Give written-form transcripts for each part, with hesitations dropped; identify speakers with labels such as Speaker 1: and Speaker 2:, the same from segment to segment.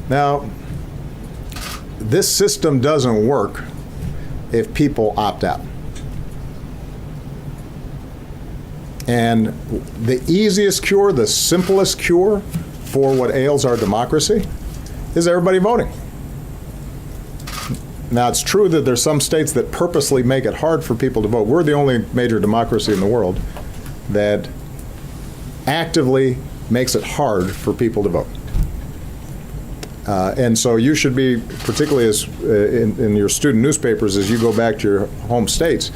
Speaker 1: Now, this system doesn't work if people opt out. And the easiest cure, the simplest cure for what ails our democracy is everybody voting. Now, it's true that there's some states that purposely make it hard for people to vote. We're the only major democracy in the world that actively makes it hard for people to vote. And so you should be, particularly as in your student newspapers, as you go back to your home states,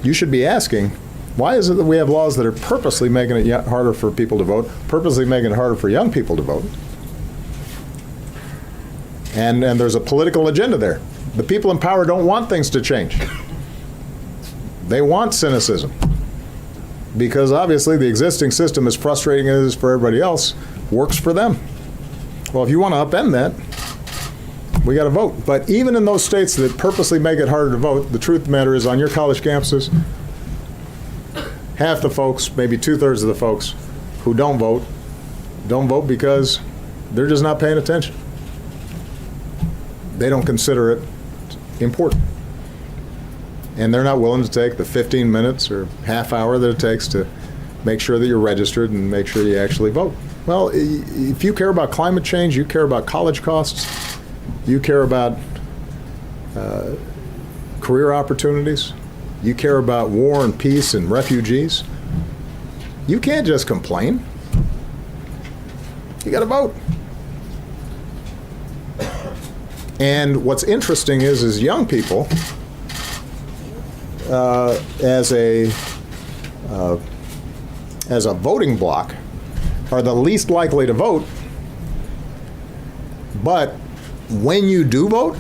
Speaker 1: you should be asking, why is it that we have laws that are purposely making it harder for people to vote, purposely making it harder for young people to vote? And there's a political agenda there. The people in power don't want things to change. They want cynicism. Because obviously the existing system, as frustrating as it is for everybody else, works for them. Well, if you want to upend that, we got to vote. But even in those states that purposely make it harder to vote, the truth of the matter is on your college campuses, half the folks, maybe 2/3 of the folks who don't vote because they're just not paying attention. They don't consider it important. And they're not willing to take the 15 minutes or half hour that it takes to make sure that you're registered and make sure you actually vote. Well, if you care about climate change, you care about college costs, you care about career opportunities, you care about war and peace and refugees, you can't just complain. You got to vote. And what's interesting is young people, as a voting bloc, are the least likely to vote, but when you do vote,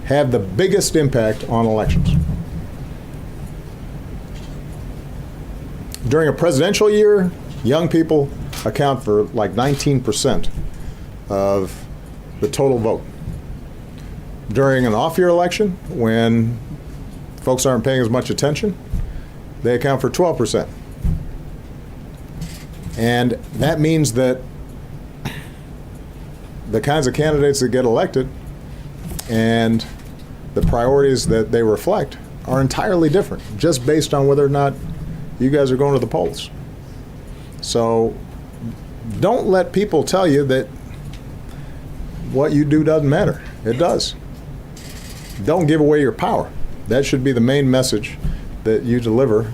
Speaker 1: have the biggest impact on elections. During a presidential year, young people account for like 19% of the total vote. During an off-year election, when folks aren't paying as much attention, they account for 12%. And that means that the kinds of candidates that get elected and the priorities that they reflect are entirely different, just based on whether or not you guys are going to the polls. So don't let people tell you that what you do doesn't matter. It does. Don't give away your power. That should be the main message that you deliver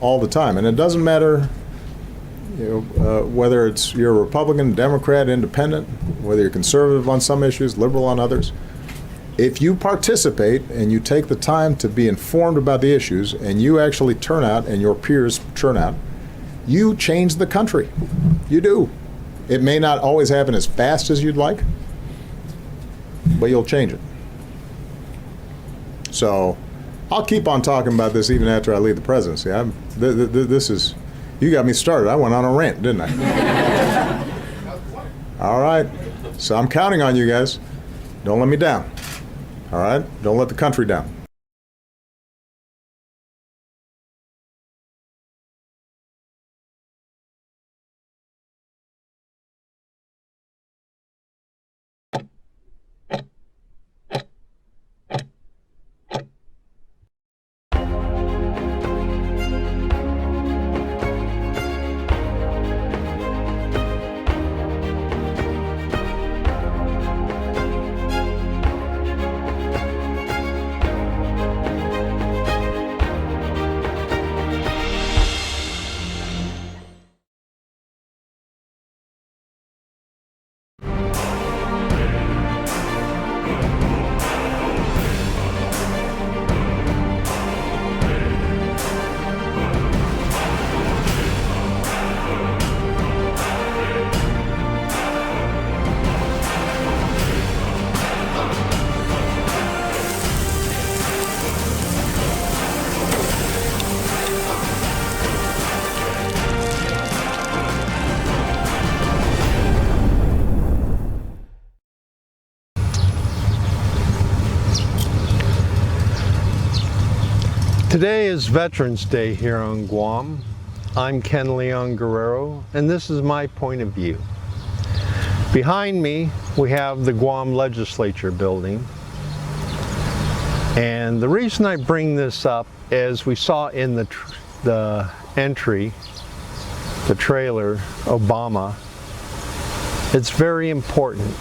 Speaker 1: all the time. And it doesn't matter whether you're a Republican, Democrat, Independent, whether you're conservative on some issues, liberal on others. If you participate and you take the time to be informed about the issues and you actually turn out and your peers turn out, you change the country. You do. It may not always happen as fast as you'd like, but you'll change it. So I'll keep on talking about this even after I leave the presidency. This is, you got me started. I went on a rant, didn't I? All right. So I'm counting on you guys. Don't let me down. All right? Don't let the country down.
Speaker 2: Today is Veterans Day here on Guam. I'm Leon-Guerrero, and this is my point of view. Behind me, we have the Guam Legislature building. And the reason I bring this up is we saw in the entry, the trailer, Obama. It's very important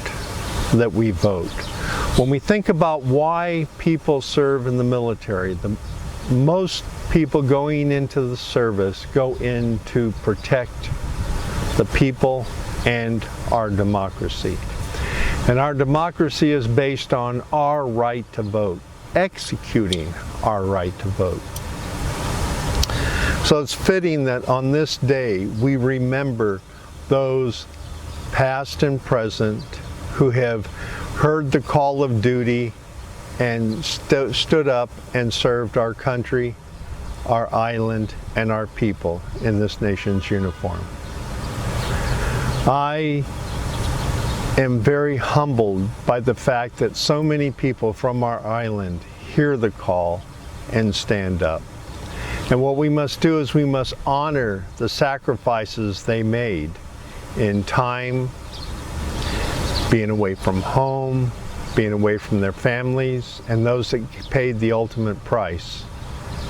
Speaker 2: that we vote. When we think about why people serve in the military, most people going into the service go in to protect the people and our democracy. And our democracy is based on our right to vote, executing our right to vote. So it's fitting that on this day we remember those past and present who have heard the call of duty and stood up and served our country, our island, and our people in this nation's uniform. I am very humbled by the fact that so many people from our island hear the call and stand up. And what we must do is we must honor the sacrifices they made in time, being away from home, being away from their families, and those that paid the ultimate price,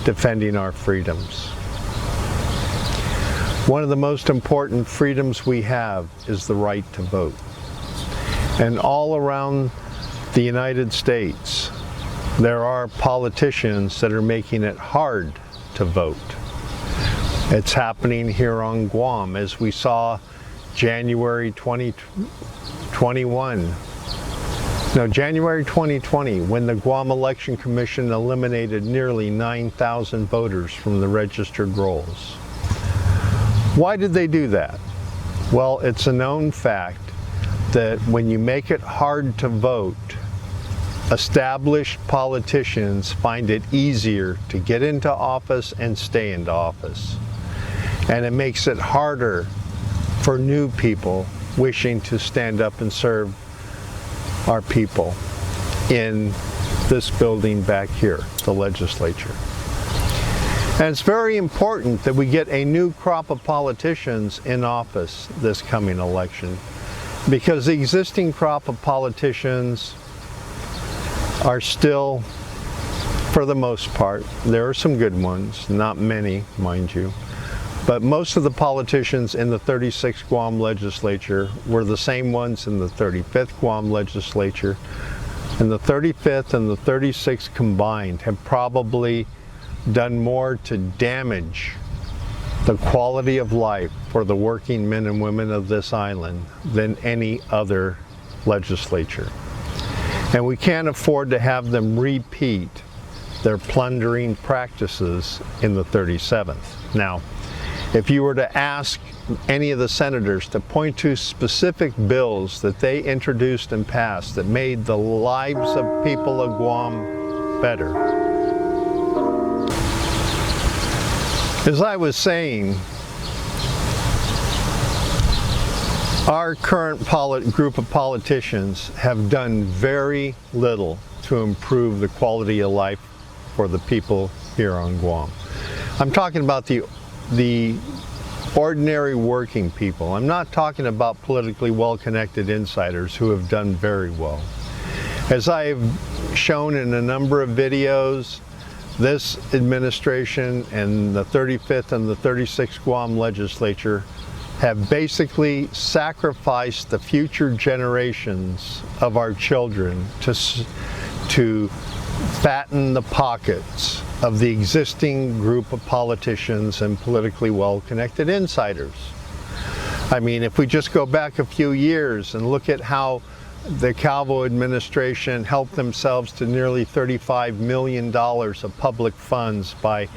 Speaker 2: defending our freedoms. One of the most important freedoms we have is the right to vote. And all around the United States, there are politicians that are making it hard to vote. It's happening here on Guam, as we saw January 2020, when the Guam Election Commission eliminated nearly 9,000 voters from the registered rolls. Why did they do that? Well, it's a known fact that when you make it hard to vote, established politicians find it easier to get into office and stay into office. And it makes it harder for new people wishing to stand up and serve our people in this building back here, the legislature. And it's very important that we get a new crop of politicians in office this coming election, because the existing crop of politicians are still, for the most part, there are some good ones, not many, mind you, but most of the politicians in the 36th Guam legislature were the same ones in the 35th Guam legislature, and the 35th and the 36th combined have probably done more to damage the quality of life for the working men and women of this island than any other legislature. And we can't afford to have them repeat their plundering practices in the 37th. Now, if you were to ask any of the senators to point to specific bills that they introduced and passed that made the lives of people of Guam better, as I was saying, our current group of politicians have done very little to improve the quality of life for the people here on Guam. I'm talking about the ordinary working people. I'm not talking about politically well-connected insiders who have done very well. As I've shown in a number of videos, this administration and the 35th and the 36th Guam legislature have basically sacrificed the future generations of our children to fatten the pockets of the existing group of politicians and politically well-connected insiders. I mean, if we just go back a few years and look at how the Calvo administration helped themselves to nearly $35 million of public funds by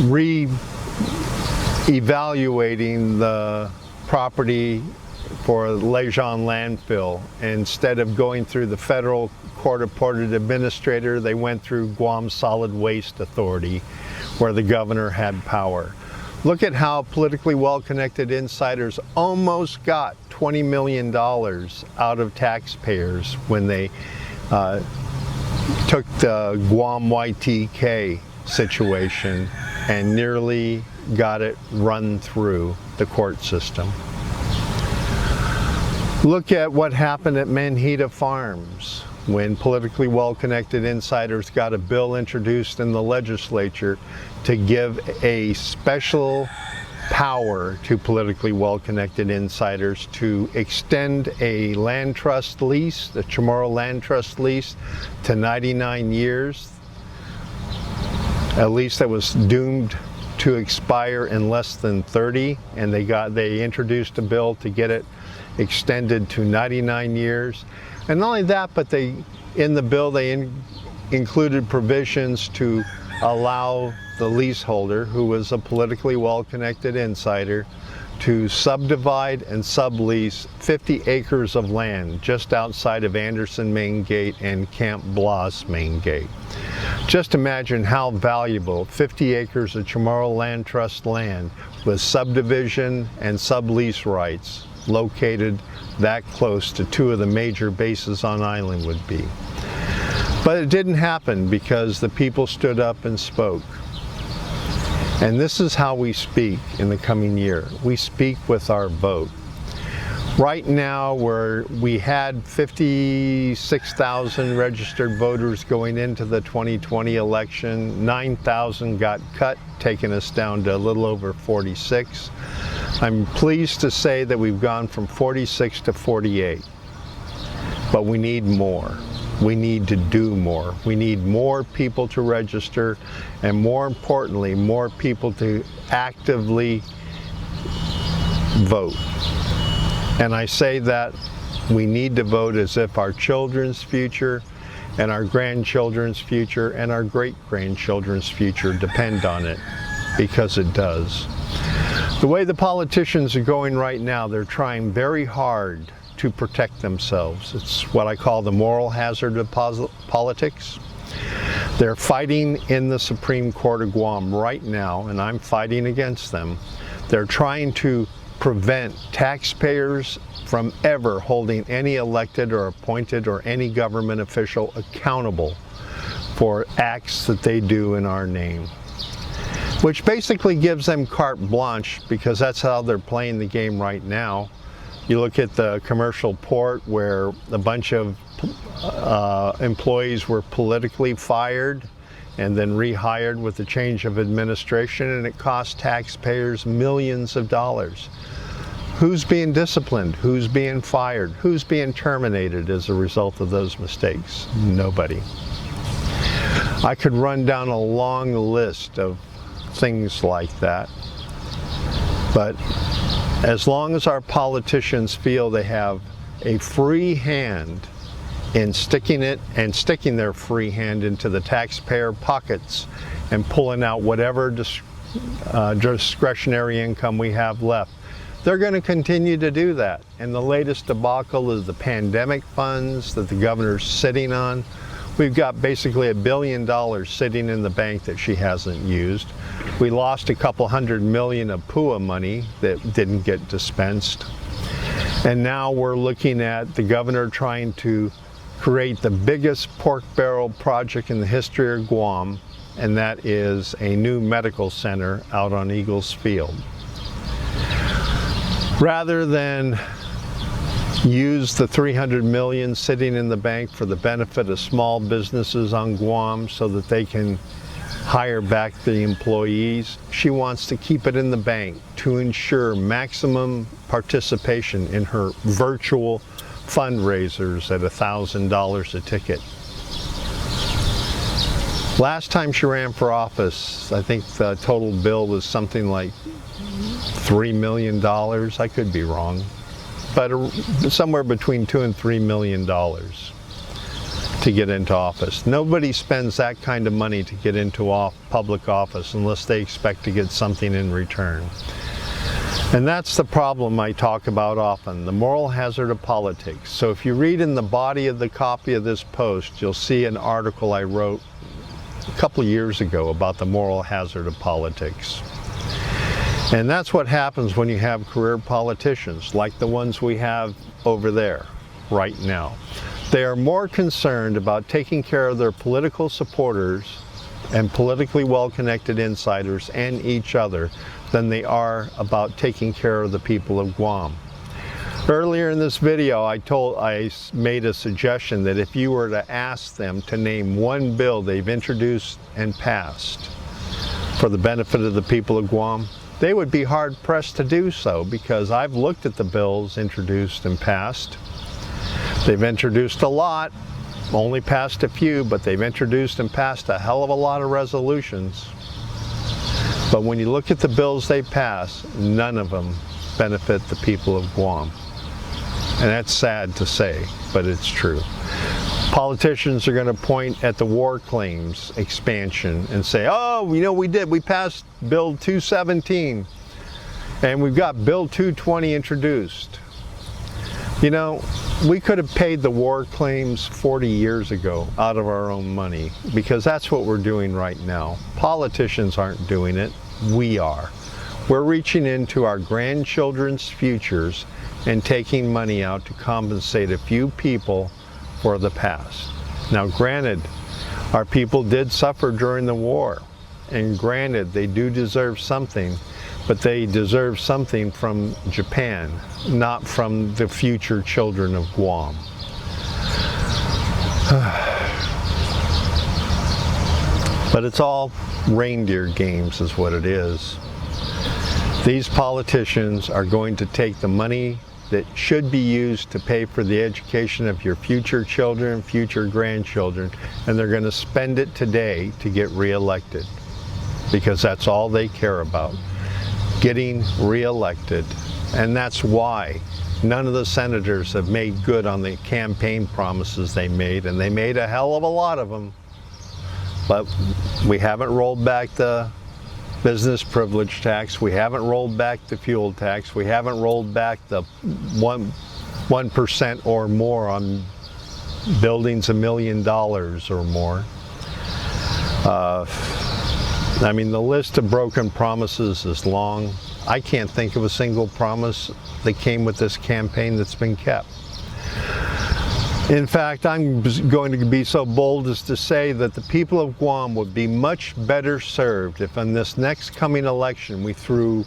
Speaker 2: re-evaluating the property for Lejean landfill. Instead of going through the federal court-appointed administrator, they went through Guam Solid Waste Authority, where the governor had power. Look at how politically well-connected insiders almost got $20 million out of taxpayers when they took the Guam YTK situation and nearly got it run through the court system. Look at what happened at Manhita Farms when politically well-connected insiders got a bill introduced in the legislature to give a special power to politically well-connected insiders to extend a land trust lease, the Chamorro land trust lease, to 99 years. A lease that was doomed to expire in less than 30, and they introduced a bill to get it extended to 99 years. And not only that, but in the bill they included provisions to allow the leaseholder, who was a politically well-connected insider, to subdivide and sublease 50 acres of land just outside of Anderson Main Gate and Camp Blas Main Gate. Just imagine how valuable 50 acres of Chamorro Land Trust land with subdivision and sublease rights located that close to two of the major bases on island would be. But it didn't happen because the people stood up and spoke. And this is how we speak in the coming year. We speak with our vote. Right now, we had 56,000 registered voters going into the 2020 election. 9,000 got cut, taking us down to a little over 46. I'm pleased to say that we've gone from 46 to 48. But we need more. We need to do more. We need more people to register, and more importantly, more people to actively vote. And I say that we need to vote as if our children's future and our grandchildren's future and our great-grandchildren's future depend on it, because it does. The way the politicians are going right now, they're trying very hard to protect themselves. It's what I call the moral hazard of politics. They're fighting in the Supreme Court of Guam right now, and I'm fighting against them. They're trying to prevent taxpayers from ever holding any elected or appointed or any government official accountable for acts that they do in our name, which basically gives them carte blanche, because that's how they're playing the game right now. You look at the commercial port where a bunch of employees were politically fired and then rehired with the change of administration, and it cost taxpayers millions of dollars. Who's being disciplined? Who's being fired? Who's being terminated as a result of those mistakes? Nobody. I could run down a long list of things like that, but as long as our politicians feel they have a free hand in sticking their free hand into the taxpayer pockets and pulling out whatever discretionary income we have left, they're going to continue to do that. And the latest debacle is the pandemic funds that the governor's sitting on. We've got basically $1 billion sitting in the bank that she hasn't used. We lost a couple $100 million of PUA money that didn't get dispensed. And now we're looking at the governor trying to create the biggest pork barrel project in the history of Guam, and that is a new medical center out on Eagles Field. Rather than use the $300 million sitting in the bank for the benefit of small businesses on Guam so that they can hire back the employees, she wants to keep it in the bank to ensure maximum participation in her virtual fundraisers at $1,000 a ticket. Last time she ran for office, I think the total bill was something like $3 million. I could be wrong, but somewhere between $2 and $3 million to get into office. Nobody spends that kind of money to get into public office unless they expect to get something in return. And that's the problem I talk about often, the moral hazard of politics. So if you read in the body of the copy of this post, you'll see an article I wrote a couple of years ago about the moral hazard of politics. And that's what happens when you have career politicians like the ones we have over there right now. They are more concerned about taking care of their political supporters and politically well-connected insiders and each other than they are about taking care of the people of Guam. Earlier in this video, I made a suggestion that if you were to ask them to name one bill they've introduced and passed for the benefit of the people of Guam, they would be hard pressed to do so, because I've looked at the bills introduced and passed. They've introduced a lot, only passed a few, but they've introduced and passed a hell of a lot of resolutions. But when you look at the bills they pass, none of them benefit the people of Guam. And that's sad to say, but it's true. Politicians are going to point at the war claims expansion and say, oh, you know, we passed Bill 217 and we've got Bill 220 introduced. You know, we could have paid the war claims 40 years ago out of our own money, because that's what we're doing right now. Politicians aren't doing it, we are. We're reaching into our grandchildren's futures and taking money out to compensate a few people for the past. Now granted, our people did suffer during the war, and granted, they do deserve something, but they deserve something from Japan, not from the future children of Guam. But it's all reindeer games is what it is. These politicians are going to take the money that should be used to pay for the education of your future children, future grandchildren, and they're going to spend it today to get reelected, because that's all they care about, getting reelected. And that's why none of the senators have made good on the campaign promises they made, and they made a hell of a lot of them. But we haven't rolled back the business privilege tax, we haven't rolled back the fuel tax, we haven't rolled back the 1% or more on buildings $1 million or more. I mean, the list of broken promises is long. I can't think of a single promise that came with this campaign that's been kept. In fact, I'm going to be so bold as to say that the people of Guam would be much better served if in this next coming election we threw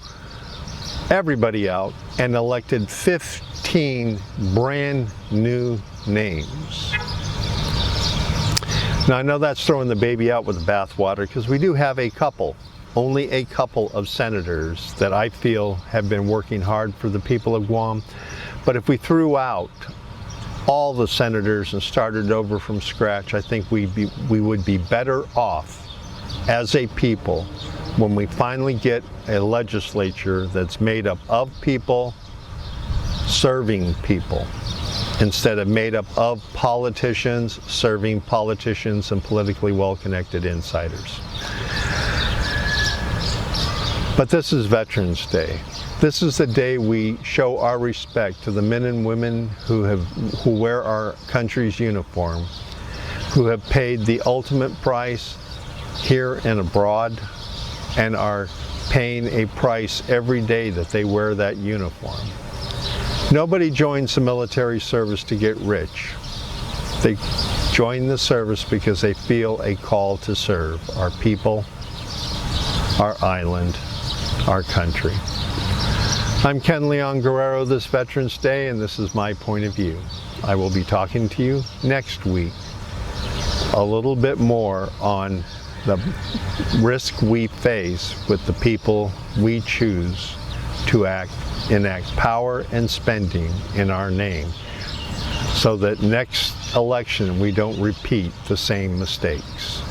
Speaker 2: everybody out and elected 15 brand new names. Now I know that's throwing the baby out with the bathwater, because we do have a couple, only a couple of senators that I feel have been working hard for the people of Guam. But if we threw out all the senators and started over from scratch, I think we would be better off as a people when we finally get a legislature that's made up of people serving people, instead of made up of politicians serving politicians and politically well-connected insiders. But this is Veterans Day. This is the day we show our respect to the men and women who wear our country's uniform, who have paid the ultimate price here and abroad, and are paying a price every day that they wear that uniform. Nobody joins the military service to get rich. They join the service because they feel a call to serve our people, our island, our country. I'm Ken Leon-Guerrero this Veterans Day, and this is my point of view. I will be talking to you next week a little bit more on the risk we face with the people we choose to enact power and spending in our name, so that next election we don't repeat the same mistakes.